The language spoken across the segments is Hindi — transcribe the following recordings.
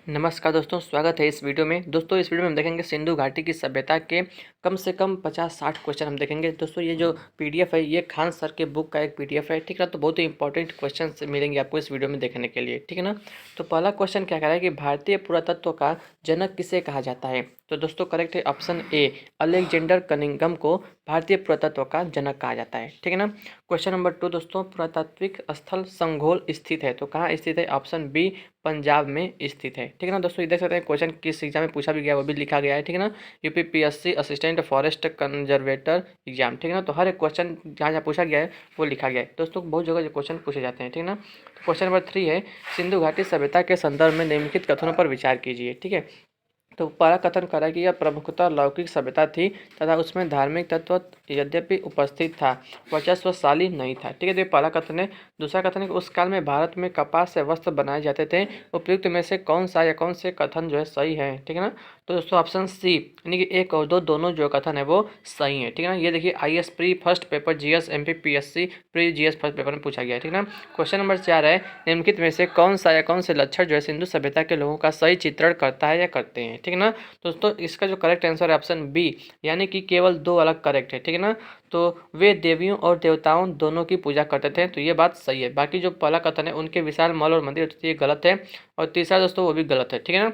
नमस्कार दोस्तों, स्वागत है इस वीडियो में। दोस्तों इस वीडियो में हम देखेंगे सिंधु घाटी की सभ्यता के कम से कम 50-60 क्वेश्चन हम देखेंगे। दोस्तों ये जो पीडीएफ है ये खान सर के बुक का एक पीडीएफ है, ठीक है ना। तो बहुत ही इंपॉर्टेंट क्वेश्चन मिलेंगे आपको इस वीडियो में देखने के लिए, ठीक है ना। तो पहला क्वेश्चन क्या कह रहा है कि भारतीय पुरातत्व का जनक किसे कहा जाता है। तो दोस्तों करेक्ट है ऑप्शन ए, अलेक्जेंडर कनिंघम को भारतीय पुरातत्व का जनक कहा जाता है, ठीक है ना। क्वेश्चन नंबर 2 दोस्तों, पुरातात्विक स्थल संघोल स्थित है, तो कहाँ स्थित है। ऑप्शन बी, पंजाब में स्थित है, ठीक है ना। दोस्तों ये देख सकते हैं क्वेश्चन किस एग्जाम में पूछा भी गया वो भी लिखा गया है, ठीक है ना। UPPSC assistant forest conservator exam, ठीक है ना। तो हर एक क्वेश्चन जहाँ जहाँ पूछा गया है वो लिखा गया है। दोस्तों बहुत जगह जो क्वेश्चन पूछे जाते हैं, ठीक है ना। तो क्वेश्चन नंबर 3 है, सिंधु घाटी सभ्यता के संदर्भ में निम्नलिखित कथनों पर विचार कीजिए, ठीक है। तो पहला कथन करा कि यह प्रमुखतः लौकिक सभ्यता थी तथा उसमें धार्मिक तत्व यद्यपि उपस्थित था, वर्चस्वशाली नहीं था, ठीक है। तो ये पहला कथन है। दूसरा कथन है कि उस काल में भारत में कपास से वस्त्र बनाए जाते थे। उपयुक्त में से कौन सा या कौन से कथन जो है सही है, ठीक है ना। तो दोस्तों ऑप्शन सी यानी कि एक और दो दोनों जो कथन है वो सही है, ठीक है ना। ये देखिए IAS pre first paper, GS MPPSC pre GS first paper में पूछा गया है, ठीक है ना। क्वेश्चन नंबर 4 है, निम्नलिखित में से कौन सा या कौन से लक्षण जो है सिंधु सभ्यता के लोगों का सही चित्रण करता है या करते हैं, ठीक है ना। दोस्तों इसका जो करेक्ट आंसर है ऑप्शन बी, यानी कि केवल दो अलग करेक्ट है, ठीक है ना। तो वे देवियों और देवताओं दोनों की पूजा करते थे, तो ये बात सही है। बाकी जो पहला कथन है उनके विशाल महल और मंदिर होते थे, ये गलत है। और तीसरा दोस्तों वो भी गलत है, ठीक है ना।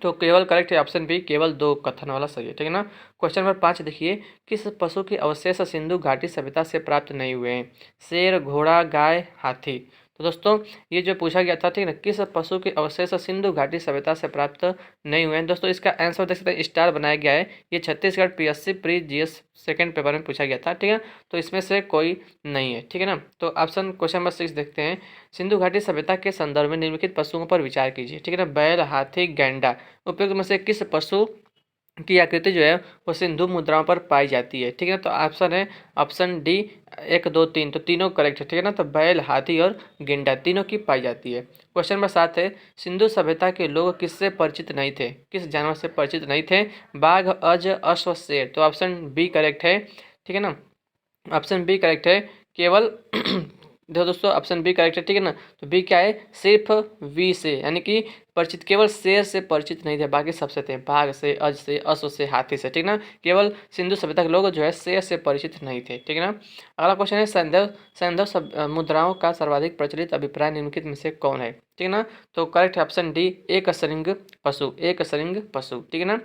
तो केवल करेक्ट है ऑप्शन बी, केवल दो कथन वाला सही है, ठीक है ना। क्वेश्चन नंबर 5 देखिए, किस पशु के अवशेष सिंधु घाटी सभ्यता से प्राप्त नहीं हुए हैं। शेर, घोड़ा, गाय, हाथी। तो दोस्तों ये जो पूछा गया था, ठीक है ना, किस पशु के अवशेष सिंधु घाटी सभ्यता से प्राप्त नहीं हुए हैं। दोस्तों इसका आंसर देख सकते हैं, स्टार बनाया गया है। ये Chhattisgarh PSC pre GS second paper में पूछा गया था, ठीक है। तो इसमें से कोई नहीं है, ठीक है ना। तो ऑप्शन क्वेश्चन नंबर 6 देखते हैं, सिंधु घाटी सभ्यता के संदर्भ में निम्नलिखित पशुओं पर विचार कीजिए, ठीक है ना। बैल, हाथी, गैंडा। उपयुक्त में से किस पशु की आकृति जो है वो सिंधु मुद्राओं पर पाई जाती है, ठीक है। तो ऑप्शन है ऑप्शन डी, 1, 2, 3, तो तीनों करेक्ट है, ठीक है ना। तो बैल, हाथी और गेंडा तीनों की पाई जाती है। क्वेश्चन नंबर 7 है, सिंधु सभ्यता के लोग किससे परिचित नहीं थे, किस जानवर से परिचित नहीं थे। बाघ, अज, अश्व, शेर। तो ऑप्शन बी करेक्ट है, ठीक है ना। ऑप्शन बी करेक्ट है, केवल देखो दोस्तों ऑप्शन बी करेक्ट है, ठीक है ना। तो बी क्या है, सिर्फ वी से, यानी कि परिचित केवल शेर से परिचित नहीं थे, बाकी सबसे थे, बाघ से, अज से, अश्व से, हाथी से, ठीक है ना। केवल सिंधु सभ्यता के लोग जो है शेर से परिचित नहीं थे, ठीक है ना। अगला क्वेश्चन है, सैंधव सैंधव मुद्राओं का सर्वाधिक प्रचलित अभिप्राय निम्नलिखित में से कौन है, ठीक है ना। तो करेक्ट है ऑप्शन डी, एक श्रृंग पशु, एक श्रृंग पशु, ठीक है ना।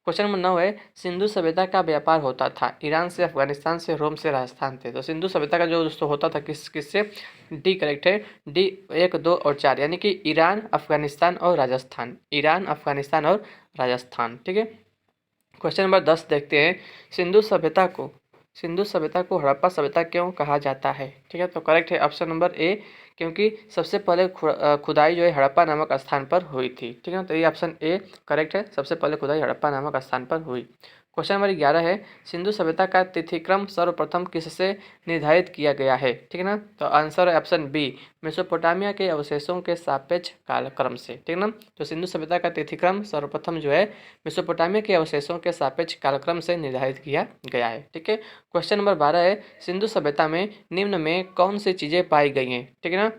क्वेश्चन नंबर 9 है, सिंधु सभ्यता का व्यापार होता था ईरान से, अफगानिस्तान से, रोम से, राजस्थान से। तो सिंधु सभ्यता का जो दोस्तों होता था किस से, डी करेक्ट है, डी 1, 2 और 4, यानी कि ईरान, अफगानिस्तान और राजस्थान, ईरान, अफगानिस्तान और राजस्थान, ठीक है। क्वेश्चन नंबर 10 देखते हैं, सिंधु सभ्यता को हड़प्पा सभ्यता क्यों कहा जाता है, ठीक है। तो करेक्ट है ऑप्शन नंबर ए, क्योंकि सबसे पहले खुदाई जो है हड़प्पा नामक स्थान पर हुई थी, ठीक है ना। तो ये ऑप्शन ए करेक्ट है, सबसे पहले खुदाई हड़प्पा नामक स्थान पर हुई। क्वेश्चन नंबर 11 है, सिंधु सभ्यता का तिथिक्रम सर्वप्रथम किससे निर्धारित किया गया है, ठीक है ना। तो आंसर है ऑप्शन बी, मेसोपोटामिया के अवशेषों के सापेक्ष कालक्रम से, ठीक है ना। तो सिंधु सभ्यता का तिथिक्रम सर्वप्रथम जो है मेसोपोटामिया के अवशेषों के सापेक्ष कालक्रम से निर्धारित किया गया है, ठीक है। क्वेश्चन नंबर 12 है, सिंधु सभ्यता में निम्न में कौन सी चीज़ें पाई गई हैं, ठीक है ना।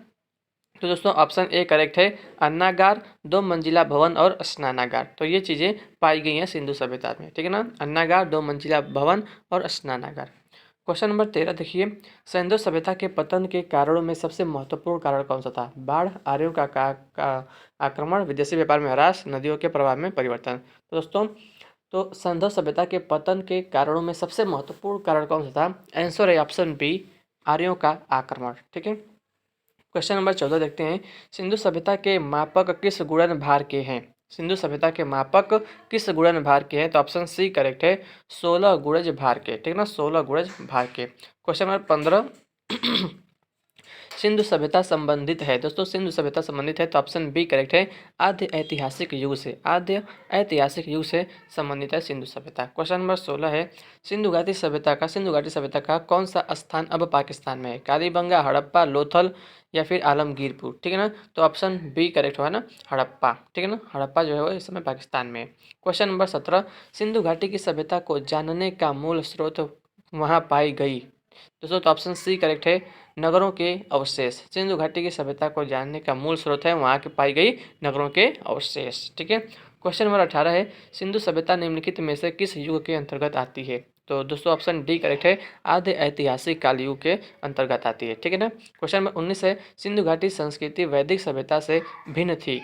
तो दोस्तों ऑप्शन ए करेक्ट है, अन्नागार, 2 मंजिला भवन और स्नानागार। तो ये चीज़ें पाई गई हैं सिंधु सभ्यता में, ठीक है ना। अन्नागार, 2 मंजिला भवन और स्नानागार। क्वेश्चन नंबर 13 देखिए, सिंधु सभ्यता के पतन के कारणों में सबसे महत्वपूर्ण कारण कौन सा था। बाढ़, आर्यों का आक्रमण, विदेशी व्यापार में ह्रास, नदियों के प्रवाह में परिवर्तन। तो दोस्तों तो सिंधु सभ्यता के पतन के कारणों में सबसे महत्वपूर्ण कारण कौन सा था। आंसर है ऑप्शन बी, आर्यों का आक्रमण, ठीक है। क्वेश्चन नंबर 14 देखते हैं, सिंधु सभ्यता के मापक किस गुणन भार के हैं। सिंधु सभ्यता के मापक किस गुणन भार के हैं। तो ऑप्शन सी करेक्ट है, 16 गुणज भार के, ठीक है ना, 16 गुणज भार के। क्वेश्चन नंबर 15 सिंधु सभ्यता संबंधित है। दोस्तों सिंधु सभ्यता संबंधित है, तो ऑप्शन बी करेक्ट है, आद्य ऐतिहासिक युग से संबंधित है सिंधु सभ्यता। क्वेश्चन नंबर 16 है, सिंधु घाटी सभ्यता का कौन सा स्थान अब पाकिस्तान में है। कालीबंगा, हड़प्पा, लोथल या फिर आलमगीरपुर, ठीक है ना। तो ऑप्शन बी करेक्ट होगा ना, हड़प्पा, ठीक है ना। हड़प्पा जो है वो इस समय पाकिस्तान में है। क्वेश्चन नंबर 17, सिंधु घाटी की सभ्यता को जानने का मूल स्रोत वहाँ पाई गई दोस्तों तो ऑप्शन सी करेक्ट है, नगरों के अवशेष। सिंधु घाटी की सभ्यता को जानने का मूल स्रोत है वहाँ की पाई गई नगरों के अवशेष। ठीक है, क्वेश्चन नंबर 18 है, सिंधु सभ्यता निम्नलिखित में से किस युग के अंतर्गत आती है? तो दोस्तों ऑप्शन डी करेक्ट है, आधे ऐतिहासिक काल युग के अंतर्गत आती है। ठीक है ना। क्वेश्चन नंबर 19 है, सिंधु घाटी संस्कृति वैदिक सभ्यता से भिन्न थी,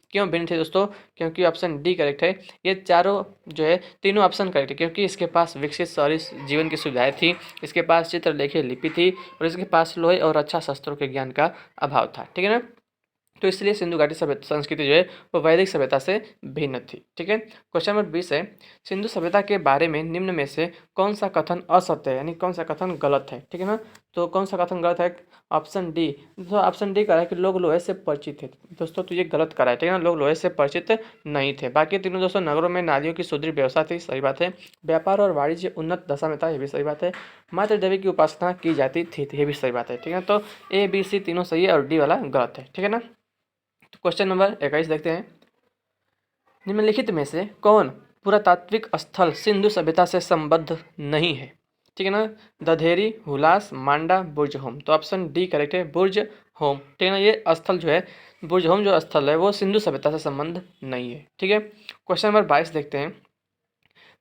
क्यों भिन्न थे दोस्तों? क्योंकि ऑप्शन डी करेक्ट है, ये चारों जो है तीनों ऑप्शन करेक्ट है, क्योंकि इसके पास विकसित शहरी जीवन की सुविधाएं थी, इसके पास चित्रलेखी लिपि थी और इसके पास लोहे और अच्छा शस्त्रों के ज्ञान का अभाव था। ठीक है ना। तो इसलिए सिंधु घाटी सभ्यता संस्कृति जो है वो वैदिक सभ्यता से भिन्न थी। ठीक है, क्वेश्चन नंबर 20 है, सिंधु सभ्यता के बारे में निम्न में से कौन सा कथन असत्य है, यानी कौन सा कथन गलत है? ठीक है ना। तो कौन सा कथन गलत है? Option D. तो ऑप्शन डी कह रहा है कि लोग लोहे से परिचित थे। दोस्तों तो ये गलत करा है। ठीक है ना, लोग लोहे से परिचित नहीं थे। बाकी तीनों दोस्तों, नगरों में नारियों की सुदृढ़ व्यवस्था थी, सही बात है। व्यापार और वाणिज्य उन्नत दशा में था, ये भी सही बात है। मातृ देवी की उपासना की जाती थी, ये भी सही बात है। ठीक है, तो ए बी सी तीनों सही है और डी वाला गलत है। ठीक है ना। तो क्वेश्चन नंबर 21 देखते हैं, निम्नलिखित में से कौन पुरातात्विक स्थल सिंधु सभ्यता से संबद्ध नहीं है? ठीक है ना, दधेरी, हुलास, मांडा, बुर्ज होम। तो ऑप्शन डी करेक्ट है, बुर्ज होम। ठीक है ना, ये स्थल जो है बुर्ज होम जो स्थल है वो सिंधु सभ्यता से संबंध नहीं है। ठीक है, क्वेश्चन नंबर 22 देखते हैं,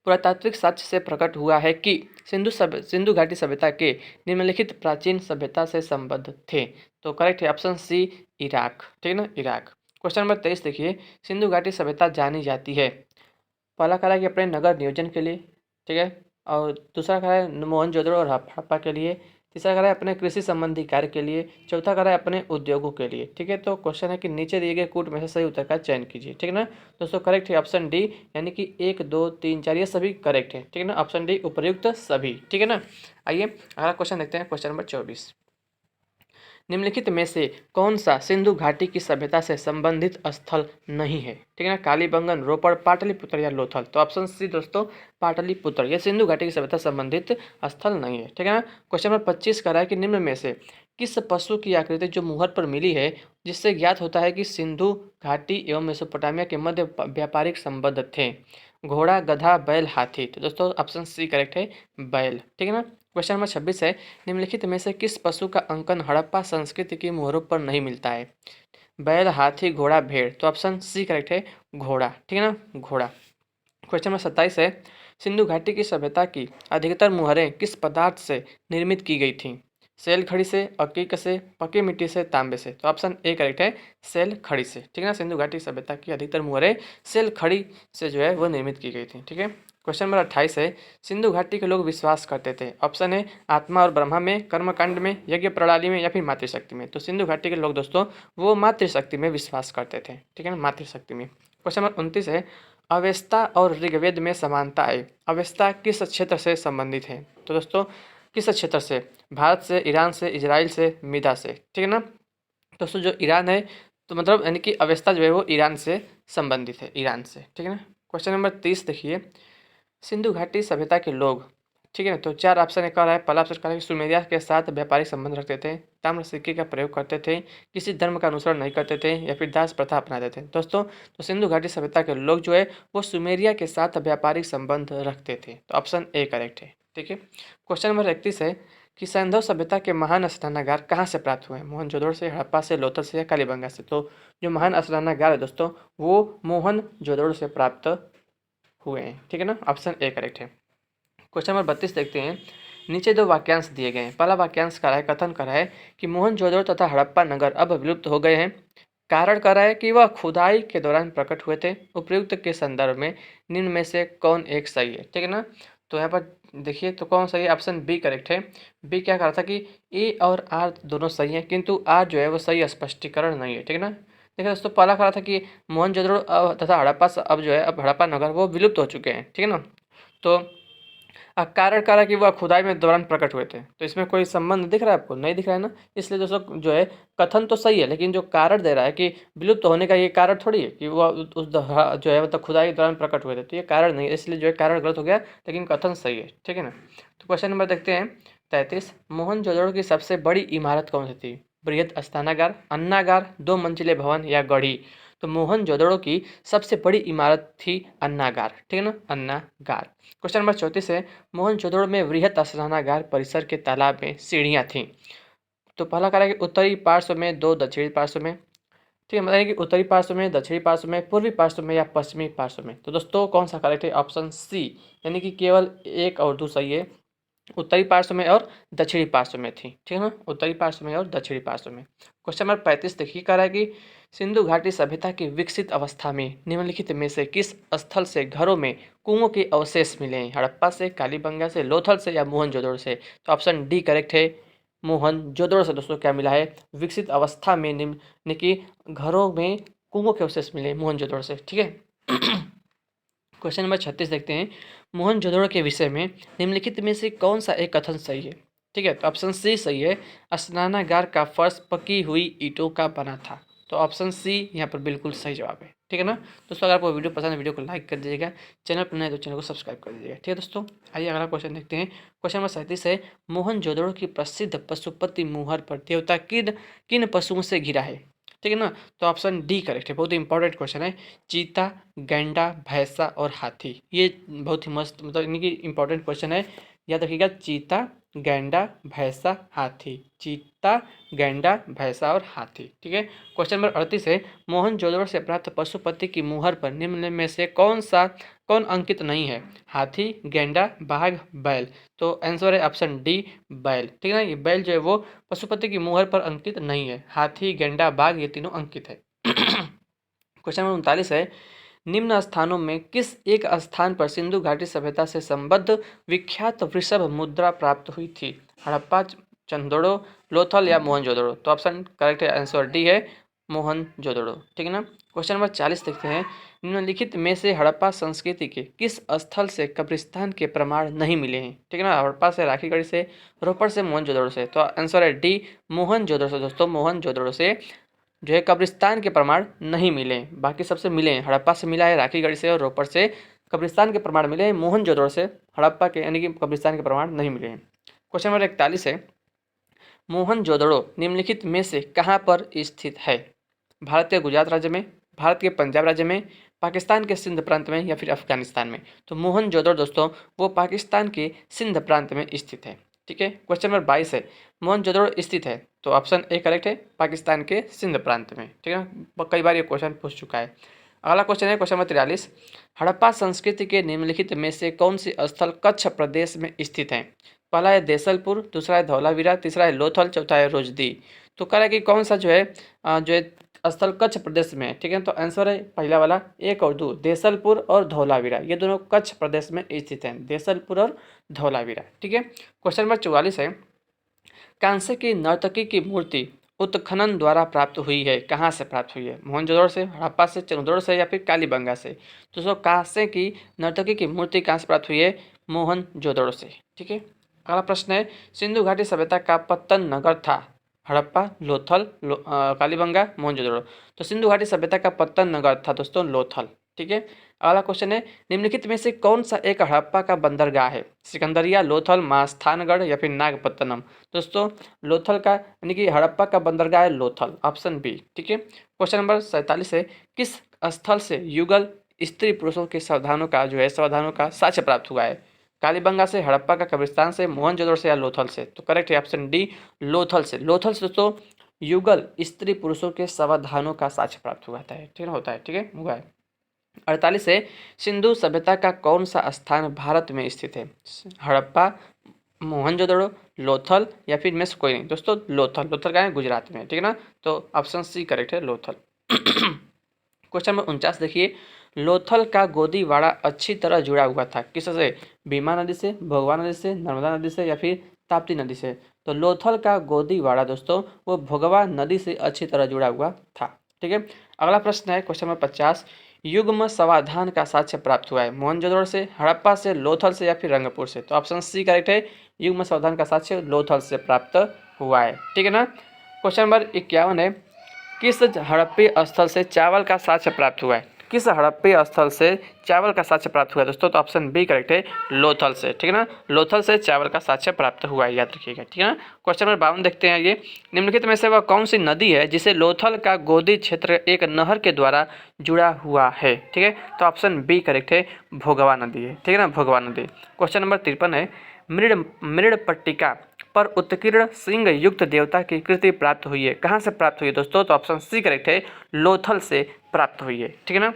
पुरातात्विक साक्ष्य से प्रकट हुआ है कि सिंधु घाटी सभ्यता के निम्नलिखित प्राचीन सभ्यता से संबद्ध थे। तो करेक्ट है ऑप्शन सी, इराक। ठीक है ना, इराक। क्वेश्चन नंबर 23 देखिए, सिंधु घाटी सभ्यता जानी जाती है, पहला करा कि अपने नगर नियोजन के लिए, ठीक है, और दूसरा करा है मोहनजोदड़ो और हड़प्पा के लिए, तीसरा करा है अपने कृषि संबंधी कार्य के लिए, चौथा करा है अपने उद्योगों के लिए। ठीक है, तो क्वेश्चन है कि नीचे दिए गए कूट में से सही उत्तर का चयन कीजिए। ठीक है ना। दोस्तों करेक्ट है ऑप्शन डी, यानी कि 1 2 3 4 ये सभी करेक्ट है। ठीक है ना, ऑप्शन डी उपर्युक्त सभी। ठीक है ना। आइए अगला क्वेश्चन देखते हैं, क्वेश्चन नंबर 24, निम्नलिखित में से कौन सा सिंधु घाटी की सभ्यता से संबंधित स्थल नहीं है? ठीक है ना, कालीबंगन, रोपड़, पाटलिपुत्र या लोथल। तो ऑप्शन सी दोस्तों, पाटलिपुत्र, ये सिंधु घाटी की सभ्यता संबंधित स्थल नहीं है। ठीक है ना। क्वेश्चन नंबर 25 कह रहा है कि निम्न में से किस पशु की आकृति जो मुहर पर मिली है जिससे ज्ञात होता है कि सिंधु घाटी एवं मेसोपोटामिया के मध्य व्यापारिक संबंध थे? घोड़ा, गधा, बैल, हाथी। तो दोस्तों ऑप्शन सी करेक्ट है, बैल। ठीक है ना। क्वेश्चन नंबर 26 है, निम्नलिखित में से किस पशु का अंकन हड़प्पा संस्कृति की मोहरों पर नहीं मिलता है? बैल, हाथी, घोड़ा, भेड़। तो ऑप्शन सी करेक्ट है, घोड़ा। ठीक है ना, घोड़ा। क्वेश्चन नंबर 27 है, सिंधु घाटी की सभ्यता की अधिकतर मुहरें किस पदार्थ से निर्मित की गई थीं? सेल खड़ी से, अकीक से, पकी मिट्टी से, तांबे से। तो ऑप्शन ए करेक्ट है, सेल खड़ी से। ठीक है ना, सिंधु घाटी सभ्यता की अधिकतर मुहरें सेल खड़ी से जो है वो निर्मित की गई थी। ठीक है। क्वेश्चन नंबर 28 है, सिंधु घाटी के लोग विश्वास करते थे, ऑप्शन है आत्मा और ब्रह्मा में, कर्मकांड में, यज्ञ प्रणाली में या फिर मातृशक्ति में। तो सिंधु घाटी के लोग दोस्तों वो मातृशक्ति में विश्वास करते थे। ठीक है ना, मातृशक्ति में। क्वेश्चन नंबर 29 है, अवेस्ता और ऋग्वेद में समानता है, अवेस्ता किस क्षेत्र से संबंधित है? तो दोस्तों किस क्षेत्र से? भारत से, ईरान से, इजराइल से, मिदा से। ठीक है ना। दोस्तों जो ईरान है, तो मतलब यानी कि अवेस्ता जो है वो ईरान से संबंधित है, ईरान से। ठीक है ना। क्वेश्चन नंबर 30 देखिए, सिंधु घाटी सभ्यता के लोग, ठीक है ना, तो 4 ऑप्शन एक और है। पहला ऑप्शन कह रहा है कि सुमेरिया के साथ व्यापारिक संबंध रखते थे, ताम्र सिक्के का प्रयोग करते थे, किसी धर्म का अनुसरण नहीं करते थे या फिर दास प्रथा अपनाते थे। दोस्तों तो सिंधु घाटी सभ्यता के लोग जो है वो सुमेरिया के साथ व्यापारिक संबंध रखते थे। तो ऑप्शन ए करेक्ट है। ठीक है। क्वेश्चन नंबर 31 है कि सैंधव सभ्यता के महान स्नानागार कहाँ से प्राप्त हुए? मोहनजोदड़ो से, हड़प्पा से, लोथल से या कालीबंगा से। तो जो महान स्नानागार है दोस्तों वो मोहनजोदड़ो से प्राप्त हुए हैं। ठीक है ना, ऑप्शन ए करेक्ट है। क्वेश्चन नंबर 32 देखते हैं, नीचे 2 वाक्यांश दिए गए हैं। पहला वाक्यांश कह रहा है, कथन कर रहा है कि मोहनजोदड़ो तथा हड़प्पा नगर अब विलुप्त हो गए हैं, कारण कह रहा है कि वह खुदाई के दौरान प्रकट हुए थे। उपयुक्त के संदर्भ में निम्न में से कौन एक सही है? ठीक है ना। तो यहाँ पर देखिए तो कौन सही है? ऑप्शन बी करेक्ट है। बी क्या कह रहा था कि ए और आर दोनों सही हैं, किंतु आर जो है वो सही स्पष्टीकरण नहीं है। ठीक है ना। देखिए दोस्तों पहला कह रहा था कि मोहनजोदड़ो तथा हड़प्पा अब जो है अब हड़प्पा नगर वो विलुप्त हो चुके हैं। ठीक है ना। तो कारण कह रहा है कि वह खुदाई में दौरान प्रकट हुए थे, तो इसमें कोई संबंध दिख रहा है आपको? नहीं दिख रहा है ना। इसलिए दोस्तों जो है कथन तो सही है, लेकिन जो कारण दे रहा है कि विलुप्त होने का ये कारण थोड़ी है कि वह उस जो है मतलब खुदाई के दौरान प्रकट हुए थे, तो ये कारण नहीं है, इसलिए जो है कारण गलत हो गया, लेकिन कथन सही है। ठीक है ना। तो क्वेश्चन नंबर देखते हैं 33, मोहनजोदड़ो की सबसे बड़ी इमारत कौन सी थी? बृहद स्नानागार, अन्नागार, 2 मंजिले भवन या गढ़ी। तो मोहनजोदड़ो की सबसे बड़ी इमारत थी अन्नागार, ठीक है ना, अन्नागार। क्वेश्चन नंबर 34 है, मोहनजोदड़ो में वृहत स्नानागार परिसर के तालाब में सीढ़ियाँ थीं। तो पहला कह रहा है कि उत्तरी पार्श्व में, दो दक्षिणी पार्श्व में, ठीक है, मतलब कि उत्तरी पार्श्व में, दक्षिणी पार्श्व में, पूर्वी पार्श्व में या पश्चिमी पार्श्व में। तो दोस्तों कौन सा करेक्ट है? ऑप्शन सी, यानी कि केवल एक और दो सही है। उत्तरी पार्श्व में और दक्षिणी पार्श्व में थी, ठीक है ना, उत्तरी पार्श्व में और दक्षिणी पार्श्व में। क्वेश्चन नंबर 35 देखिए, कह रहा है कि सिंधु घाटी सभ्यता की विकसित अवस्था में निम्नलिखित में से किस स्थल से घरों में कुओं के अवशेष मिले हैं? हड़प्पा से, कालीबंगा से, लोथल से या मोहनजोदड़ो से? तो ऑप्शन डी करेक्ट है, मोहनजोदड़ो से दोस्तों क्या मिला है? विकसित अवस्था में निम्न की घरों में कुओं के अवशेष मिले मोहनजोदड़ो से, ठीक है। क्वेश्चन नंबर 36 देखते हैं, मोहनजोदड़ो के विषय में निम्नलिखित में से कौन सा एक कथन सही है? ठीक है, तो ऑप्शन सी सही है, स्नानागार का फर्श पकी हुई ईंटों का बना था। तो ऑप्शन सी यहाँ पर बिल्कुल सही जवाब है, ठीक है ना। दोस्तों अगर आपको वीडियो पसंद है, वीडियो को लाइक कर दीजिएगा, चैनल पर नए तो चैनल को सब्सक्राइब कर दीजिएगा, ठीक है दोस्तों। आइए अगला क्वेश्चन देखते हैं। क्वेश्चन नंबर 37 है, मोहनजोदड़ो की प्रसिद्ध पशुपति मुहर पर देवता किन किन पशुओं से घिरा है? ठीक है ना, तो ऑप्शन डी करेक्ट है, बहुत ही इंपॉर्टेंट क्वेश्चन है। चीता, गैंडा, भैंसा और हाथी, ये बहुत ही मस्त, मतलब यानी कि इंपॉर्टेंट क्वेश्चन है, याद रखिएगा। चीता, गैंडा, भैंसा, हाथी, चीता, गैंडा, भैंसा और हाथी, ठीक है। क्वेश्चन नंबर 38 है, मोहनजोदड़ो से प्राप्त पशुपति की मुहर पर निम्न में से कौन अंकित नहीं है? हाथी, गैंडा, बाघ, बैल। तो आंसर है ऑप्शन डी, बैल, ठीक है ना। ये बैल जो है वो पशुपति की मुहर पर अंकित नहीं है। हाथी, गैंडा, बाघ ये तीनों अंकित है। क्वेश्चन नंबर 39 है, निम्न स्थानों में किस एक स्थान पर सिंधु घाटी सभ्यता से संबद्ध विख्यात वृषभ मुद्रा प्राप्त हुई थी? हड़प्पा, चंदोड़ो, लोथल या मोहनजोदड़ो? तो ऑप्शन करेक्ट है, आंसर डी है, मोहनजोदड़ो, ठीक है ना। क्वेश्चन नंबर 40 देखते हैं, निम्नलिखित में से हड़प्पा संस्कृति के किस स्थल से कब्रिस्तान के प्रमाण नहीं मिले हैं? ठीक है ना, हड़प्पा से, राखीगढ़ी से, रोपड़ से, मोहनजोदड़ो से? तो आंसर है डी, मोहनजोदड़ो से। दोस्तों मोहनजोदड़ो से जो है कब्रिस्तान के प्रमाण नहीं मिले हैं, बाकी सबसे मिले हैं। हड़प्पा से मिला है, राखीगढ़ी से और रोपड़ से कब्रिस्तान के प्रमाण मिले हैं। मोहनजोदड़ो से हड़प्पा के यानी कि कब्रिस्तान के प्रमाण नहीं मिले हैं। क्वेश्चन नंबर 41 है, मोहनजोदड़ो निम्नलिखित में से कहाँ पर स्थित है? भारत के गुजरात राज्य में, भारत के पंजाब राज्य में, पाकिस्तान के सिंध प्रांत में या फिर अफगानिस्तान में? तो मोहनजोदड़ो दोस्तों वो पाकिस्तान के सिंध प्रांत में स्थित है, ठीक है। क्वेश्चन नंबर 22 है, मोहनजोदड़ो स्थित है, तो ऑप्शन ए करेक्ट है, पाकिस्तान के सिंध प्रांत में, ठीक है ना, कई बार ये क्वेश्चन पूछ चुका है। अगला क्वेश्चन है क्वेश्चन नंबर 43, हड़प्पा संस्कृति के निम्नलिखित में से कौन सी स्थल कच्छ प्रदेश में स्थित है? पहला है देसलपुर, दूसरा है धौलावीरा, तीसरा है लोथल, चौथा है रोजदी। तो कह रहा है कि कौन सा जो है स्थल कच्छ प्रदेश में है, ठीक है। तो आंसर है पहला वाला, एक और दो, देसलपुर और धौलावीरा, ये दोनों कच्छ प्रदेश में स्थित हैं, देसलपुर और धौलावीरा, ठीक है। क्वेश्चन नंबर 44 है, कांसे की नर्तकी की मूर्ति उत्खनन द्वारा प्राप्त हुई है, कहाँ से प्राप्त हुई है? मोहनजोदड़ो से, हड़प्पा से, चंदोड़ से या फिर कालीबंगा से? तो दोस्तों कांसे की नर्तकी की मूर्ति कहाँ से प्राप्त हुई है? मोहनजोदड़ो से, ठीक है। अगला प्रश्न है, सिंधु घाटी सभ्यता का पत्तन नगर था? हड़प्पा, लोथल, कालीबंगा, मोहनजोदड़ो? तो सिंधु घाटी सभ्यता का पत्तन नगर था दोस्तों लोथल, ठीक है। अगला क्वेश्चन है, निम्नलिखित में से कौन सा एक हड़प्पा का बंदरगाह है? सिकंदरिया, लोथल, मास्थानगढ़ या फिर नागपत्तनम? दोस्तों लोथल का यानी कि हड़प्पा का बंदरगाह है लोथल, ऑप्शन बी, ठीक है। क्वेश्चन नंबर 47 है, किस स्थल से युगल स्त्री पुरुषों के सावधानों का साक्ष्य प्राप्त हुआ है? कालीबंगा से, हड़प्पा का कब्रिस्तान से, मोहनजोदड़ो से या लोथल से? तो करेक्ट है ऑप्शन डी, लोथल से। लोथल से दोस्तों युगल स्त्री पुरुषों के सावधानों का साक्ष्य प्राप्त हुआ है, ठीक है, होता है, ठीक है, हुआ है। 48 है, सिंधु सभ्यता का कौन सा स्थान भारत में स्थित है? हड़प्पा, मोहनजोदड़ो, लोथल या फिर में से कोई नहीं? दोस्तों लोथल, लोथल का है गुजरात में, ठीक है ना, तो ऑप्शन सी करेक्ट है, लोथल। क्वेश्चन नंबर 49 देखिए, लोथल का गोदीवाड़ा अच्छी तरह जुड़ा हुआ था किससे? भीमा नदी से, भोगवा नदी से, नर्मदा नदी से या फिर ताप्ती नदी से? तो लोथल का गोदीवाड़ा दोस्तों वो भोगवा नदी से अच्छी तरह जुड़ा हुआ था, ठीक है। अगला प्रश्न है क्वेश्चन नंबर 50, युग्म समाधान का साक्ष्य प्राप्त हुआ है? मोहनजोदड़ो से, हड़प्पा से, लोथल से या फिर रंगपुर से? तो ऑप्शन सी करेक्ट है, युग्म समाधान का साक्ष्य लोथल से प्राप्त हुआ है, ठीक है ना। क्वेश्चन नंबर 51 है, किस हड़प्पी स्थल से चावल का साक्ष्य प्राप्त हुआ है? किस हड़प्पीय स्थल से चावल का साक्ष्य प्राप्त हुआ दोस्तों? तो ऑप्शन बी करेक्ट है, लोथल से। ठीक है ना, लोथल से चावल का साक्ष्य प्राप्त हुआ है, याद रखिएगा। ठीक है ना। क्वेश्चन नंबर 52 देखते हैं। ये निम्नलिखित में से वह कौन सी नदी है जिसे लोथल का गोदी क्षेत्र एक नहर के द्वारा जुड़ा हुआ है? ठीक है, तो ऑप्शन बी करेक्ट है, भोगवा नदी है। ठीक है ना, भोगवा नदी। क्वेश्चन नंबर 53 है, मृड़ पर उत्कीर्ण सिंह युक्त देवता की कृति प्राप्त हुई है, कहाँ से प्राप्त हुई है दोस्तों? तो ऑप्शन सी करेक्ट है, लोथल से प्राप्त हुई है। ठीक है ना।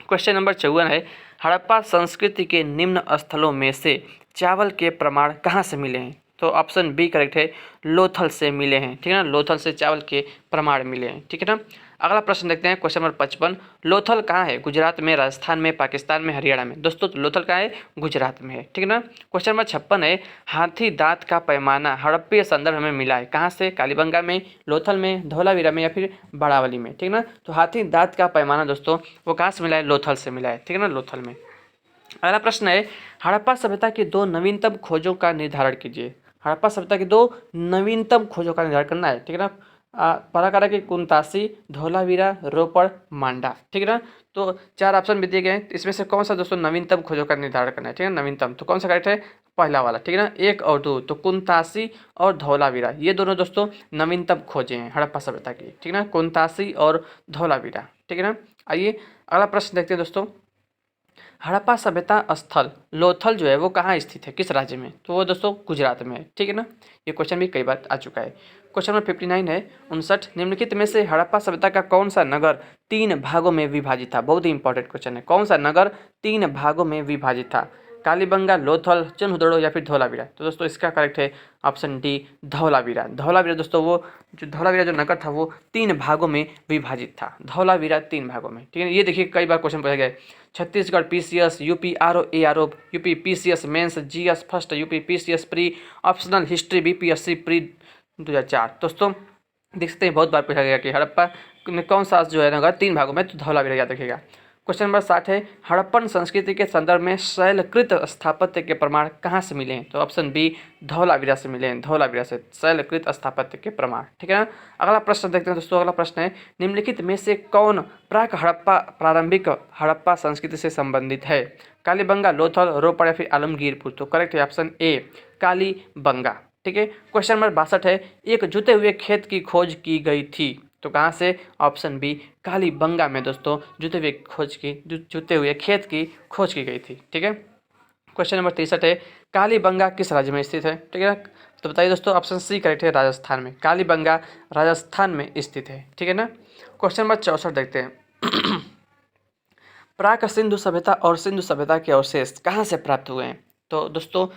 क्वेश्चन नंबर 54 है, हड़प्पा संस्कृति के निम्न स्थलों में से चावल के प्रमाण कहाँ से मिले हैं? तो ऑप्शन बी करेक्ट है, लोथल से मिले हैं। ठीक है ना, लोथल से चावल के प्रमाण मिले हैं। ठीक है ना। अगला प्रश्न देखते हैं, क्वेश्चन नंबर 55, लोथल कहाँ है? गुजरात में, राजस्थान में, पाकिस्तान में, हरियाणा में? दोस्तों तो लोथल कहाँ है? गुजरात में है। ठीक है ना। क्वेश्चन नंबर 56 है, हाथी दांत का पैमाना हड़प्पीय संदर्भ में मिला है, कहाँ से? कालीबंगा में, लोथल में, धौलावीरा में या फिर बड़ावली में? ठीक है ना। तो हाथी दांत का पैमाना दोस्तों वो कहाँ से मिला है? लोथल से मिला है। ठीक है ना, लोथल में। अगला प्रश्न है, हड़प्पा सभ्यता की 2 नवीनतम खोजों का निर्धारण कीजिए। हड़प्पा सभ्यता की 2 नवीनतम खोजों का निर्धारण करना है। ठीक है ना। पराकारा की कुंतासी, धौलावीरा, रोपड़, मांडा। ठीक है ना। तो 4 ऑप्शन भी दिए गए हैं, इसमें से कौन सा दोस्तों नवीनतम खोजों का निर्धारण करना है? ठीक है, नवीनतम तो कौन सा करेक्ट है? पहला वाला। ठीक है ना, 1 और 2, तो कुंतासी और धौलावीरा ये दोनों दोस्तों नवीनतम खोजें हैं हड़प्पा सभ्यता की। ठीक है ना, कुंतासी और धौलावीरा। ठीक है ना। आइए अगला प्रश्न देखते हैं दोस्तों, हड़प्पा सभ्यता स्थल लोथल जो है वो कहाँ स्थित है, किस राज्य में? तो वो दोस्तों गुजरात में है। ठीक है ना, ये क्वेश्चन भी कई बार आ चुका है। क्वेश्चन नंबर 59 है, 59, निम्नलिखित में से हड़प्पा सभ्यता का कौन सा नगर 3 भागों में विभाजित था? बहुत ही इंपॉर्टेंट क्वेश्चन है, कौन सा नगर 3 भागों में विभाजित था? कालीबंगा, लोथल, चिन्हदड़ो या फिर धौलावीरा? तो दोस्तों इसका करेक्ट है ऑप्शन डी, धौलावीरा। धौलावीरा दोस्तों वो जो धौलावीरा जो नगर था वो 3 भागों में विभाजित था। धौलावीरा 3 भागों में। ठीक है, ये देखिए कई बार क्वेश्चन पूछा गया है। Chhattisgarh PCS, UP RO ARO, UP PCS mains, GS first, UP PCS pre, optional history BPSC pre 2004। दोस्तों देख सकते हैं बहुत बार पूछा गया कि हड़प्पा में कौन सा जो है नगर 3 भागों में, तो धौलावीरा याद रखिएगा। क्वेश्चन नंबर 60 है, हड़प्पन संस्कृति के संदर्भ में शैलकृत स्थापत्य के प्रमाण कहाँ से मिले हैं? तो ऑप्शन बी, धौलावीरा से मिले हैं। धौलावीरा से शैलकृत स्थापत्य के प्रमाण। ठीक है ना। अगला प्रश्न देखते हैं दोस्तों। अगला प्रश्न है, निम्नलिखित में से कौन प्राक हड़प्पा प्रारंभिक हड़प्पा संस्कृति से संबंधित है? कालीबंगा, लोथल, रोपड़ या फिर आलमगीरपुर? तो करेक्ट है ऑप्शन ए, कालीबंगा। ठीक है। क्वेश्चन नंबर 62 है, एक जुते हुए खेत की खोज की गई थी, तो कहाँ से? ऑप्शन बी, कालीबंगा में दोस्तों जुते हुए खेत की खोज की गई थी। ठीक है। क्वेश्चन नंबर 63 है, कालीबंगा किस राज्य में स्थित है? ठीक है, तो बताइए दोस्तों, ऑप्शन सी करेक्ट है, राजस्थान में। कालीबंगा राजस्थान में स्थित है। ठीक है ना। क्वेश्चन नंबर 64 देखते हैं, प्राक सिंधु सभ्यता और सिंधु सभ्यता के अवशेष कहाँ से प्राप्त हुए हैं? तो दोस्तों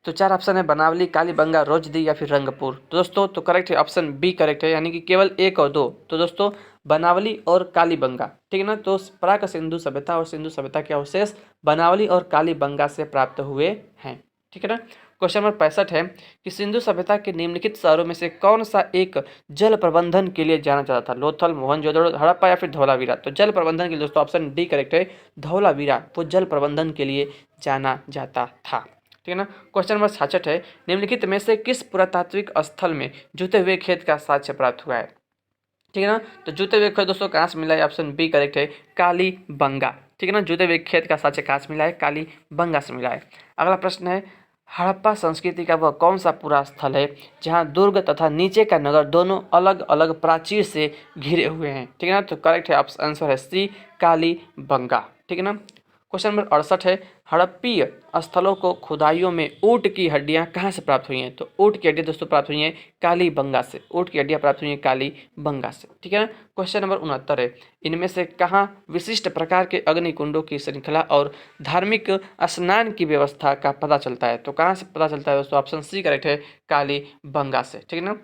तो 4 ऑप्शन है, बनावली, कालीबंगा, रोजदी या फिर रंगपुर? तो दोस्तों तो करेक्ट है ऑप्शन बी करेक्ट है, यानी कि केवल 1 और 2। तो दोस्तों बनावली और कालीबंगा। ठीक है ना। तो प्राक सिंधु सभ्यता और सिंधु सभ्यता के अवशेष बनावली और कालीबंगा से प्राप्त हुए हैं। ठीक है ना। क्वेश्चन नंबर 65 है कि सिंधु सभ्यता के निम्नलिखित शहरों में से कौन सा एक जल प्रबंधन के लिए जाना जाता था? लोथल, मोहनजोदड़ो, हड़प्पा या फिर धौलावीरा? तो जल प्रबंधन के लिए दोस्तों ऑप्शन डी करेक्ट है, धौलावीरा वो जल प्रबंधन के लिए जाना जाता था। ठीक है ना। क्वेश्चन नंबर 66 है, निम्नलिखित में से किस पुरातात्विक स्थल में जुते हुए खेत का साक्ष्य प्राप्त हुआ है? ठीक है ना। तो जुते हुए खेत दोस्तों कहाँ से मिला है? ऑप्शन बी करेक्ट है, कालीबंगा। ठीक है ना, जुते हुए खेत का साक्ष्य कहाँ से मिला है? कालीबंगा से मिला है। अगला प्रश्न है, हड़प्पा संस्कृति का वह कौन सा पूरा स्थल है जहाँ दुर्ग तथा नीचे का नगर दोनों अलग अलग प्राचीर से घिरे हुए हैं? ठीक है ना। तो करेक्ट है आंसर है सी, कालीबंगा। ठीक है ना। क्वेश्चन नंबर 68 है, हड़प्पीय स्थलों को खुदाइयों में ऊँट की हड्डियां कहाँ से प्राप्त हुई हैं? तो ऊँट की हड्डियां दोस्तों प्राप्त हुई हैं कालीबंगा से। ऊँट की हड्डियां प्राप्त हुई हैं कालीबंगा से। ठीक है ना। क्वेश्चन नंबर 69 है, इनमें से कहाँ विशिष्ट प्रकार के अग्निकुंडों की श्रृंखला और धार्मिक स्नान की व्यवस्था का पता चलता है? तो कहाँ से पता चलता है दोस्तों? ऑप्शन सी करेक्ट है, कालीबंगा से। ठीक है ना।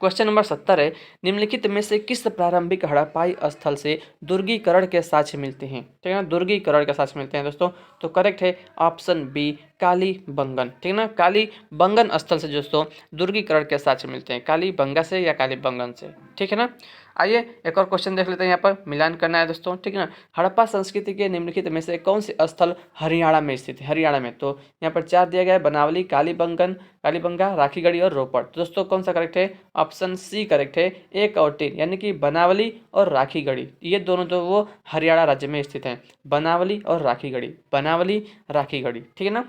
क्वेश्चन नंबर 70 है, निम्नलिखित में से किस प्रारंभिक हड़प्पाई स्थल से दुर्गीकरण के साक्ष्य मिलते हैं? ठीक है ना, दुर्गीकरण के साक्ष्य मिलते हैं दोस्तों। तो करेक्ट है ऑप्शन बी, कालीबंगन। ठीक है ना, कालीबंगन स्थल से दोस्तों दुर्गीकरण के साक्ष्य मिलते हैं, कालीबंगा से या कालीबंगन से। ठीक है ना। आइए एक और क्वेश्चन देख लेते हैं, यहाँ पर मिलान करना है दोस्तों, ठीक है ना। हड़प्पा संस्कृति के निम्नलिखित में से कौन से स्थल हरियाणा में स्थित है? हरियाणा में तो यहाँ पर 4 दिया गया है, बनावली, कालीबंगा, राखीगढ़ी और रोपड़। तो दोस्तों कौन सा करेक्ट है? ऑप्शन सी करेक्ट है, 1 और 3, यानी कि बनावली और राखीगढ़ी, ये दोनों तो वो हरियाणा राज्य में स्थित हैं, बनावली और राखीगढ़ी, बनावली राखीगढ़ी, ठीक है ना।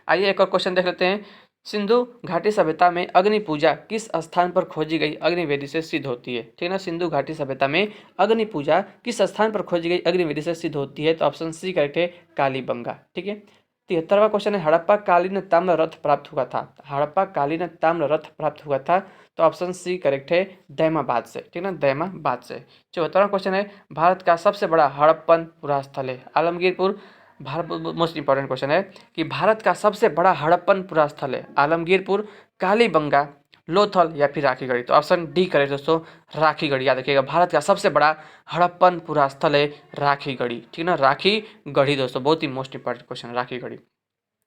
आइए एक और क्वेश्चन देख लेते हैं। सिंधु घाटी सभ्यता में अग्नि पूजा किस स्थान पर खोजी गई अग्निवेदी से सिद्ध होती है? ठीक है ना, सिंधु घाटी सभ्यता में अग्नि पूजा किस स्थान पर खोजी गई अग्निवेदी से सिद्ध होती है? तो ऑप्शन सी करेक्ट है, कालीबंगा, ठीक है। 73वां क्वेश्चन है, हड़प्पा कालीन ताम्र रथ प्राप्त हुआ था? हड़प्पा कालीन ताम्र रथ प्राप्त हुआ था, तो ऑप्शन सी करेक्ट है, दैमाबाद से, ठीक है ना, दैमाबाद से। 74वां क्वेश्चन है, भारत का सबसे बड़ा हड़प्पन पुरास्थल है? Alamgirpur. Bharat most important question है कि भारत का सबसे बड़ा हड़प्पन पुरास्थल है आलमगीरपुर, कालीबंगा, लोथल या फिर राखीगढ़ी? तो ऑप्शन डी करेक्ट दोस्तों, राखीगढ़ी। याद रखिएगा, भारत का सबसे बड़ा हड़प्पन पुरास्थल है राखीगढ़ी, ठीक है ना, राखीगढ़ी दोस्तों, बहुत ही मोस्ट इंपॉर्टेंट क्वेश्चन है राखीगढ़ी।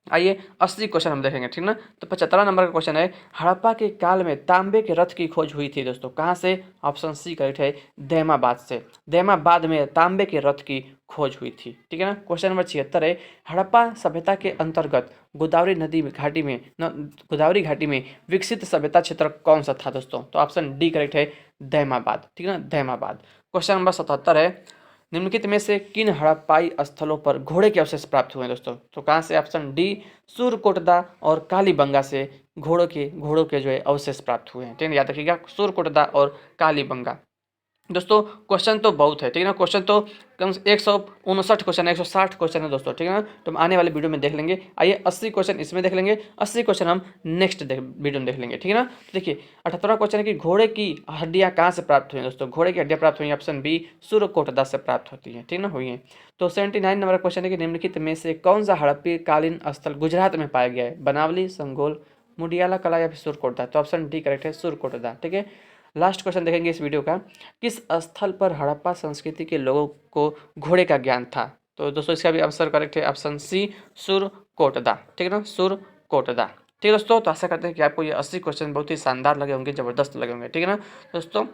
आइए 80 क्वेश्चन हम देखेंगे, ठीक ना। तो 75वां नंबर का क्वेश्चन है, हड़प्पा के काल में तांबे के रथ की खोज हुई थी दोस्तों, कहाँ से? ऑप्शन सी करेक्ट है, दैमाबाद से। दैमाबाद में तांबे के रथ की खोज हुई थी, ठीक है ना। क्वेश्चन नंबर 76 है, हड़प्पा सभ्यता के अंतर्गत गोदावरी नदी घाटी में गोदावरी घाटी में विकसित सभ्यता क्षेत्र कौन सा था दोस्तों? तो ऑप्शन डी करेक्ट है, दैमाबाद, ठीक है ना, दैमाबाद। क्वेश्चन नंबर 77 है, निम्नलिखित में से किन हड़प्पाई स्थलों पर घोड़े के अवशेष प्राप्त हुए हैं दोस्तों? तो कहाँ से? ऑप्शन डी, सुरकोटदा और कालीबंगा से घोड़ों के जो है अवशेष प्राप्त हुए हैं, ठीक है, याद रखिएगा, सुरकोटदा और कालीबंगा। दोस्तों क्वेश्चन तो बहुत है, ठीक है ना, क्वेश्चन तो कम से 159 क्वेश्चन है, 160 क्वेश्चन है दोस्तों, ठीक है ना। तो हम आने वाले वीडियो में देख लेंगे। आइए 80 क्वेश्चन इसमें देख लेंगे, 80 क्वेश्चन हम नेक्स्ट वीडियो में देख लेंगे, ठीक है ना। तो देखिए 78वां क्वेश्चन है कि घोड़े की हड्डियां कहाँ से प्राप्त हुई हैं दोस्तों? घोड़े की हड्डियां प्राप्त हुई हैं, ऑप्शन बी, सुरकोटदा से प्राप्त होती हैं, ठीक ना, हुई हैं। तो 79 नंबर क्वेश्चन है कि निम्नलिखित में से कौन सा हड़प्पी कालीन स्थल गुजरात में पाया गया है? बनावली, संगोल, मुडियाला कला या फिर सुरकोटदा? तो ऑप्शन डी करेक्ट है, सुरकोटदा, ठीक है। लास्ट क्वेश्चन देखेंगे इस वीडियो का, किस स्थल पर हड़प्पा संस्कृति के लोगों को घोड़े का ज्ञान था? तो दोस्तों इसका भी आंसर करेक्ट है, ऑप्शन सी, सुरकोटदा, ठीक है ना, सुरकोटदा, ठीक है दोस्तों। तो आशा करते हैं कि आपको ये 80 क्वेश्चन बहुत ही शानदार लगे होंगे, जबरदस्त लगे होंगे, ठीक है ना दोस्तों।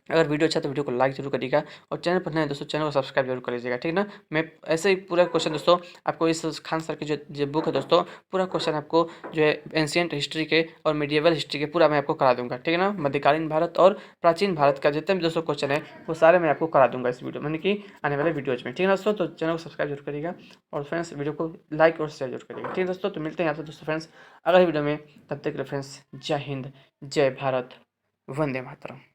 अगर वीडियो अच्छा तो वीडियो को लाइक जरूर करिएगा, और चैनल पर नए दोस्तों चैनल को सब्सक्राइब जरूर कर लीजिएगा, ठीक है ना। मैं ऐसे ही पूरा क्वेश्चन दोस्तों आपको इस खान सर की जो बुक है दोस्तों, पूरा क्वेश्चन आपको जो है एंशिएंट हिस्ट्री के और मिडिएवल हिस्ट्री के पूरा मैं आपको करा दूंगा, ठीक है ना। मध्यकालीन भारत और प्राचीन भारत का जितने भी दोस्तों क्वेश्चन है वो सारे मैं आपको करा दूंगा इस वीडियो, यानी कि आने वाले वीडियोज में, ठीक है दोस्तों। तो चैनल को सब्सक्राइब जरूर करिएगा, और फ्रेंड्स वीडियो को लाइक और शेयर जरूर करिएगा, ठीक है दोस्तों। तो मिलते हैं आपसे दोस्तों फ्रेंड्स अगले वीडियो में, तब तक के लिए फ्रेंड्स जय हिंद, जय भारत, वंदे मातरम।